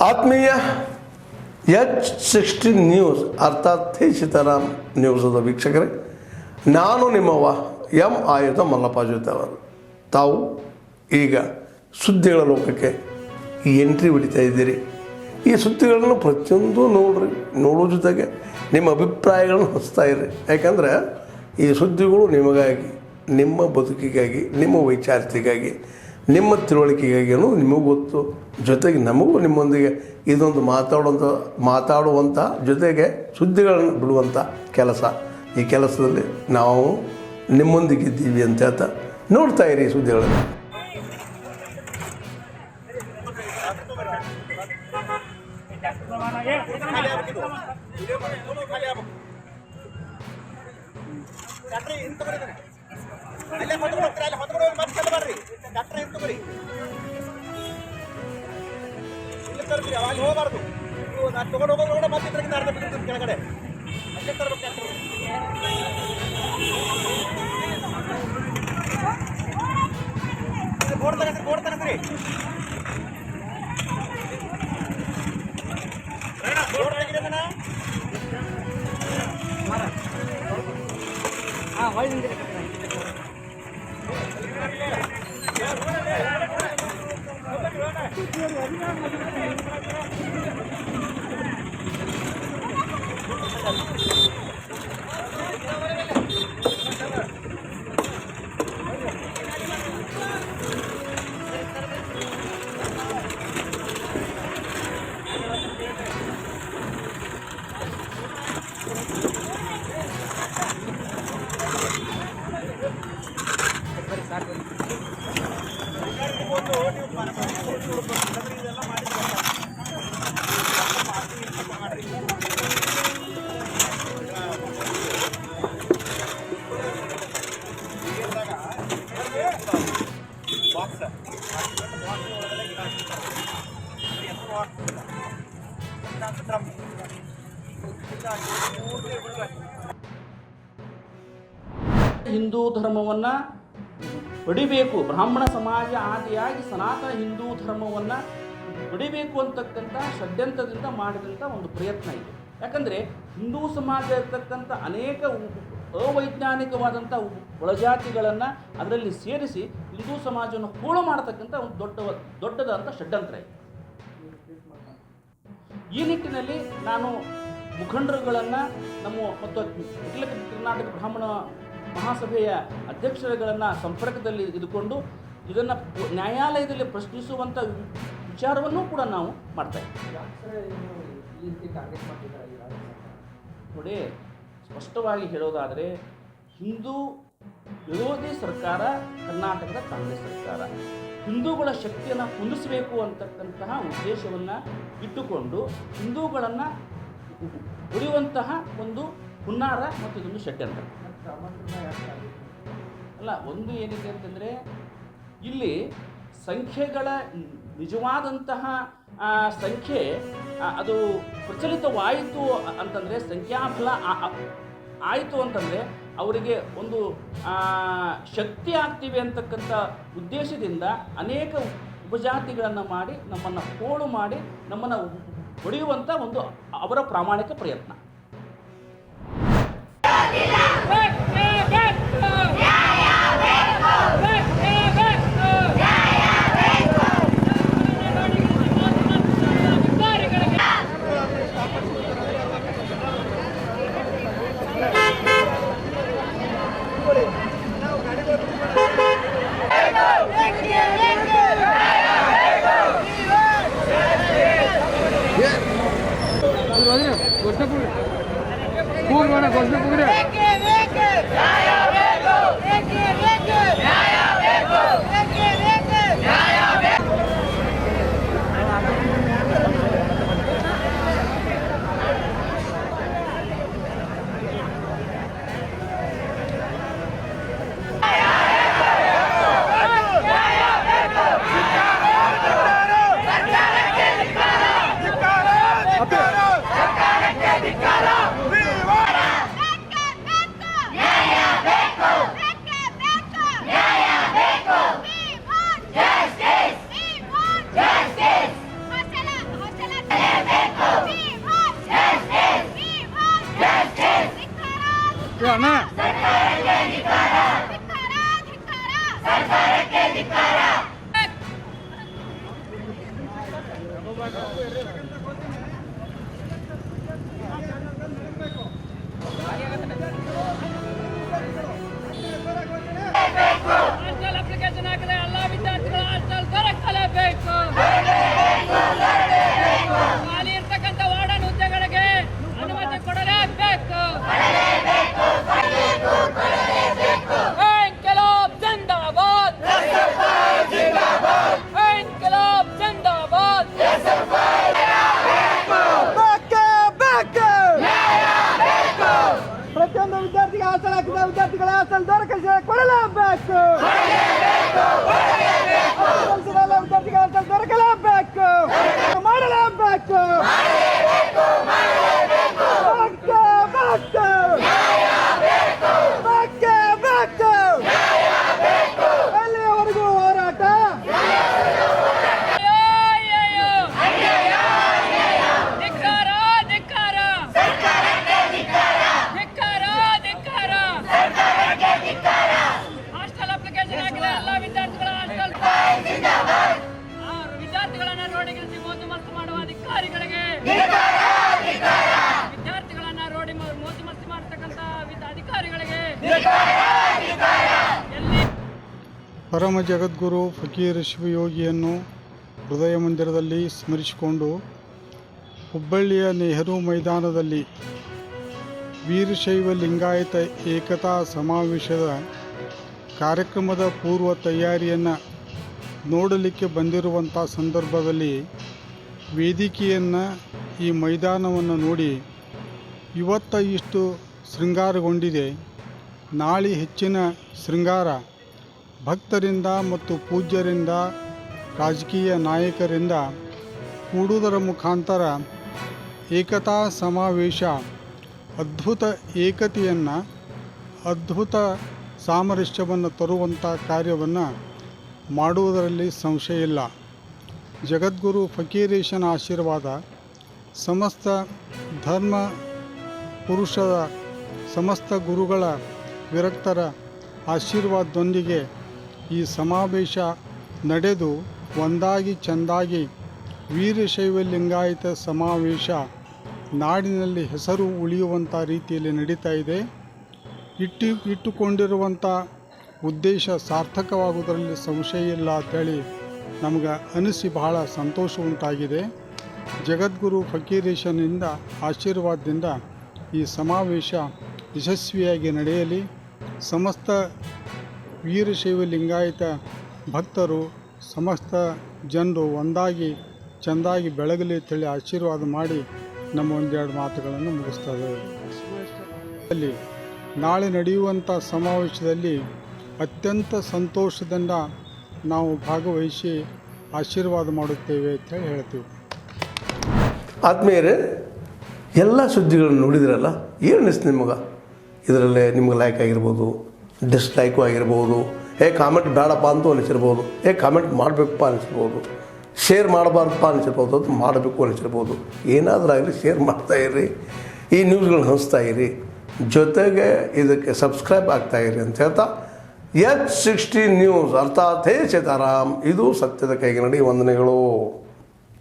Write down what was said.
ಆತ್ಮೀಯ H16 news ಅರ್ಥಾತ್ ಸೀತಾರಾಮ್ ನ್ಯೂಸದ ವೀಕ್ಷಕರೇ, ನಾನು ನಿಮ್ಮವ ಎಂ ಆಯುಧ ಮಲ್ಲಪ್ಪ ಜೊತೆವರು. ತಾವು ಈಗ ಸುದ್ದಿಗಳ ಲೋಕಕ್ಕೆ ಎಂಟ್ರಿ ಹೊಡಿತಾ ಇದ್ದೀರಿ. ಈ ಸುದ್ದಿಗಳನ್ನು ಪ್ರತಿಯೊಂದು ನೋಡೋ ಜೊತೆಗೆ ನಿಮ್ಮ ಅಭಿಪ್ರಾಯಗಳನ್ನು ಹೊಸ್ತಾ ಇರ್ರಿ. ಯಾಕಂದರೆ ಈ ಸುದ್ದಿಗಳು ನಿಮಗಾಗಿ, ನಿಮ್ಮ ಬದುಕಿಗಾಗಿ, ನಿಮ್ಮ ವೈಚಾರಿಕೆಗಾಗಿ, ನಿಮ್ಮ ತಿಳುವಳಿಕೆಗಾಗಿ ಅನ್ನೋದು ನಿಮಗೂ ಗೊತ್ತು. ಜೊತೆಗೆ ನಮಗೂ ನಿಮ್ಮೊಂದಿಗೆ ಇದೊಂದು ಮಾತಾಡುವಂಥ ಜೊತೆಗೆ ಸುದ್ದಿಗಳನ್ನು ಬಿಡುವಂಥ ಕೆಲಸ. ಈ ಕೆಲಸದಲ್ಲಿ ನಾವು ನಿಮ್ಮೊಂದಿಗಿದ್ದೀವಿ ಅಂತ ಹೇಳ್ತಾ ನೋಡ್ತಾ ಇರಿ ಈ ಸುದ್ದಿಗಳನ್ನು. ಅವಾಗ ಹೋಗಬಾರ್ದು. ನಾನು ತಗೊಂಡು ಹೋಗೋದ್ರೊಳಗಡೆ ಮತ್ತೆ ಇದ್ರಿಂದ ಅರ್ಧ ಬಿಟ್ಟಿರ್ತೀನಿ ಕೆಳಗಡೆ. ಅಲ್ಲೇ ತರಬೇಕು. ಬೋರ್ಡ್ ತಗಸ್ರಿ. ಬೋರ್ಡ್ ತೆಗಿದನ. ಹಿಂದೂ ಧರ್ಮವನ್ನು ಹೊಡಿಬೇಕು, ಬ್ರಾಹ್ಮಣ ಸಮಾಜ ಆದಿಯಾಗಿ ಸನಾತನ ಹಿಂದೂ ಧರ್ಮವನ್ನು ಹೊಡಿಬೇಕು ಅಂತಕ್ಕಂಥ ಷಡ್ಯಂತ್ರದಿಂದ ಮಾಡಿದಂಥ ಒಂದು ಪ್ರಯತ್ನ ಇದೆ. ಯಾಕಂದರೆ ಹಿಂದೂ ಸಮಾಜ ಇರ್ತಕ್ಕಂಥ ಅನೇಕ ಅವೈಜ್ಞಾನಿಕವಾದಂಥ ಒಳಜಾತಿಗಳನ್ನು ಅದರಲ್ಲಿ ಸೇರಿಸಿ ಹಿಂದೂ ಸಮಾಜವನ್ನು ಹೋಳು ಮಾಡತಕ್ಕಂಥ ಒಂದು ದೊಡ್ಡದಾದಂಥ ಷಡ್ಯಂತ್ರ ಇದೆ. ಈ ನಿಟ್ಟಿನಲ್ಲಿ ನಾನು ಮುಖಂಡರುಗಳನ್ನು ಮತ್ತು ಅಖಿಲ ಕರ್ನಾಟಕ ಬ್ರಾಹ್ಮಣ ಮಹಾಸಭೆಯ ಅಧ್ಯಕ್ಷರುಗಳನ್ನು ಸಂಪರ್ಕದಲ್ಲಿ ಇದ್ದುಕೊಂಡು ಇದನ್ನು ನ್ಯಾಯಾಲಯದಲ್ಲಿ ಪ್ರಶ್ನಿಸುವಂಥ ವಿಚಾರವನ್ನು ಕೂಡ ನಾವು ಮಾಡ್ತಾ ಇದ್ದೀವಿ. ನೋಡಿ, ಸ್ಪಷ್ಟವಾಗಿ ಹೇಳೋದಾದರೆ ಹಿಂದೂ ವಿರೋಧಿ ಸರ್ಕಾರ ಕರ್ನಾಟಕದ ಕಾಂಗ್ರೆಸ್ ಸರ್ಕಾರ ಹಿಂದೂಗಳ ಶಕ್ತಿಯನ್ನು ಕುಂದಿಸಬೇಕು ಅಂತಕ್ಕಂತಹ ಉದ್ದೇಶವನ್ನು ಇಟ್ಟುಕೊಂಡು ಹಿಂದೂಗಳನ್ನು ಹೊಡೆಯುವಂತಹ ಒಂದು ಹುನ್ನಾರ ಮತ್ತು ಇದೊಂದು ಷಡ್ಯಂತ್ರ ಅಲ್ಲ. ಒಂದು ಏನಿದೆ ಅಂತಂದರೆ ಇಲ್ಲಿ ಸಂಖ್ಯೆಗಳ ನಿಜವಾದಂತಹ ಸಂಖ್ಯೆ ಅದು ಪ್ರಚಲಿತವಾಯಿತು ಅಂತಂದರೆ, ಸಂಖ್ಯಾಬಲ ಆಯಿತು ಅಂತಂದರೆ ಅವರಿಗೆ ಒಂದು ಶಕ್ತಿ ಆಗ್ತೀವಿ ಅಂತಕ್ಕಂಥ ಉದ್ದೇಶದಿಂದ ಅನೇಕ ಉಪಜಾತಿಗಳನ್ನು ಮಾಡಿ ನಮ್ಮನ್ನು ಹೋಳು ಮಾಡಿ ನಮ್ಮನ್ನು ಹೊಡೆಯುವಂಥ ಒಂದು ಅವರ ಪ್ರಾಮಾಣಿಕ ಪ್ರಯತ್ನ. ಹಾಸ್ಟೆಲ್ ಅಪ್ಲಿಕೇಶನ್ ಹಾಕಿದ ಎಲ್ಲ ವಿದ್ಯಾರ್ಥಿಗಳು ಹಾಸ್ಟೆಲ್ ದೊರಕಲೇಬೇಕು. ಖಾಲಿ ಇರ್ತಕ್ಕಂಥ ವಾರ್ಡನ್ ಹುದ್ದೆಗಳಿಗೆ ಅನುಮತಿ ಕೊಡಲೇಬೇಕು. ಇನ್ಕಿಲಾಬ್ ಜಿಂದಾಬಾದ್, ಇನ್ಕಿಲಾಬ್ ಜಿಂದಾಬಾದ್. ಪ್ರತಿಯೊಂದು ವಿದ್ಯಾರ್ಥಿಗೆ ಹಾಸ್ಟೆಲ್ ಹಾಕಿದ ವಿದ್ಯಾರ್ಥಿಗಳ ಹಾಸ್ಟೆಲ್ ದೊರಕಿಸಿ ಕೊಡಲೇಬೇಕು. ವಿದ್ಯಾರ್ಥಿಗೆ ಹಾಸ್ಟೆಲ್ ದೊರಕಲೇಬೇಕು, ಮಾಡಲೇಬೇಕು. ಎಲ್ಲಿಯವರೆಗೂ ಹೋರಾಟ? ಧಿಕ್ಕಾರ, ಧಿಕ್ಕಾರ, ಧಿಕ್ಕಾರ, ಧಿಕ್ಕಾರ. ಹಾಸ್ಟೆಲ್ ಅಪ್ಲಿಕೇಶನ್ ಹಾಕಿದ ಎಲ್ಲ ವಿದ್ಯಾರ್ಥಿಗಳ ಹಾಸ್ಟೆಲ್ ವಿದ್ಯಾರ್ಥಿಗಳನ್ನ ರೋಡಿಗಿಳಿಸಿ ಮೋಜು ಮಸ್ತಿ ಮಾಡುವ ಅಧಿಕಾರಿಗಳಿಗೆ, ವಿದ್ಯಾರ್ಥಿಗಳನ್ನ ರೋಡಿ ಮೋಜು ಮಸ್ತಿ ಮಾಡತಕ್ಕಂಥ ಅಧಿಕಾರಿಗಳಿಗೆ ಪರಮ ಜಗದ್ಗುರು ಫಕೀರ್ ಶಿವಯೋಗಿಯನ್ನು ಹೃದಯ ಮಂದಿರದಲ್ಲಿ ಸ್ಮರಿಸಿಕೊಂಡು ಹುಬ್ಬಳ್ಳಿಯ ನೆಹರು ಮೈದಾನದಲ್ಲಿ ವೀರಶೈವ ಲಿಂಗಾಯತ ಏಕತಾ ಸಮಾವೇಶದ ಕಾರ್ಯಕ್ರಮದ ಪೂರ್ವ ತಯಾರಿಯನ್ನು ನೋಡಲಿಕ್ಕೆ ಬಂದಿರುವಂಥ ಸಂದರ್ಭದಲ್ಲಿ ವೇದಿಕೆಯನ್ನು ಈ ಮೈದಾನವನ್ನು ನೋಡಿ ಇವತ್ತ ಇಷ್ಟು ಶೃಂಗಾರಗೊಂಡಿದೆ, ನಾಳೆ ಹೆಚ್ಚಿನ ಶೃಂಗಾರ ಭಕ್ತರಿಂದ ಮತ್ತು ಪೂಜ್ಯರಿಂದ ರಾಜಕೀಯ ನಾಯಕರಿಂದ ಕೂಡುವುದರ ಮುಖಾಂತರ ಏಕತಾ ಸಮಾವೇಶ ಅದ್ಭುತ ಏಕತೆಯನ್ನು, ಅದ್ಭುತ ಸಾಮರಸ್ಯವನ್ನು ತರುವಂಥ ಕಾರ್ಯವನ್ನು ಮಾಡುವುದರಲ್ಲಿ ಸಂಶಯ ಇಲ್ಲ. ಜಗದ್ಗುರು ಫಕೀರೇಶನ ಆಶೀರ್ವಾದ, ಸಮಸ್ತ ಧರ್ಮ ಪುರುಷರ, ಸಮಸ್ತ ಗುರುಗಳ ವಿರಕ್ತರ ಆಶೀರ್ವಾದದೊಂದಿಗೆ ಈ ಸಮಾವೇಶ ನಡೆದು ಒಂದಾಗಿ ಚೆಂದಾಗಿ ವೀರಶೈವ ಲಿಂಗಾಯತ ಸಮಾವೇಶ ನಾಡಿನಲ್ಲಿ ಹೆಸರು ಉಳಿಯುವಂಥ ರೀತಿಯಲ್ಲಿ ನಡೀತಾ ಇದೆ. ಇಟ್ಟುಕೊಂಡಿರುವಂಥ ಉದ್ದೇಶ ಸಾರ್ಥಕವಾಗುವುದರಲ್ಲಿ ಸಂಶಯ ಇಲ್ಲ ಅಂಥೇಳಿ ನಮಗೆ ಅನಿಸಿ ಬಹಳ ಸಂತೋಷ ಉಂಟಾಗಿದೆ. ಜಗದ್ಗುರು ಫಕೀರೇಶನಿಂದ ಆಶೀರ್ವಾದದಿಂದ ಈ ಸಮಾವೇಶ ಯಶಸ್ವಿಯಾಗಿ ನಡೆಯಲಿ. ಸಮಸ್ತ ವೀರಶೈವ ಲಿಂಗಾಯತ ಭಕ್ತರು, ಸಮಸ್ತ ಜನರು ಒಂದಾಗಿ ಚೆಂದಾಗಿ ಬೆಳಗಲಿ ಅಂತೇಳಿ ಆಶೀರ್ವಾದ ಮಾಡಿ ನಮ್ಮ ಒಂದೆರಡು ಮಾತುಗಳನ್ನು ಮುಗಿಸ್ತೇವೆ. ಅಲ್ಲಿ ನಾಳೆ ನಡೆಯುವಂಥ ಸಮಾವೇಶದಲ್ಲಿ ಅತ್ಯಂತ ಸಂತೋಷದಿಂದ ನಾವು ಭಾಗವಹಿಸಿ ಆಶೀರ್ವಾದ ಮಾಡುತ್ತೇವೆ ಅಂತೇಳಿ ಹೇಳ್ತೀವಿ. ಆತ್ಮೀಯರೇ, ಎಲ್ಲ ಸುದ್ದಿಗಳನ್ನು ನೋಡಿದ್ರಲ್ಲ, ಏನು ಅನಿಸ್ತು ನಿಮಗೆ? ಇದರಲ್ಲೇ ನಿಮ್ಗೆ ಲೈಕ್ ಆಗಿರ್ಬೋದು, ಡಿಸ್ಲೈಕು ಆಗಿರ್ಬೋದು, ಕಾಮೆಂಟ್ ಬೇಡಪ್ಪ ಅಂತೂ ಅನಿಸಿರ್ಬೋದು, ಕಾಮೆಂಟ್ ಮಾಡಬೇಕಪ್ಪ ಅನಿಸಿರ್ಬೋದು, ಶೇರ್ ಮಾಡಬಾರ್ದಪ್ಪ ಅನಿಸಿರ್ಬೋದು, ಅದು ಮಾಡಬೇಕು ಅನಿಸಿರ್ಬೋದು. ಏನಾದರೂ ಆಗಲಿ ಶೇರ್ ಮಾಡ್ತಾಯಿರಿ, ಈ ನ್ಯೂಸ್ಗಳನ್ನ ಹಂಚ್ತಾ ಇರಿ, ಜೊತೆಗೆ ಇದಕ್ಕೆ ಸಬ್ಸ್ಕ್ರೈಬ್ ಆಗ್ತಾಯಿರಿ ಅಂತ ಹೇಳ್ತಾ H16 ನ್ಯೂಸ್ ಅರ್ಥಾತ್ ಹೇ ಸೀತಾರಾಮ್, ಇದು ಸತ್ಯದ ಕೈಗೆ ನಡಿ. ವಂದನೆಗಳು.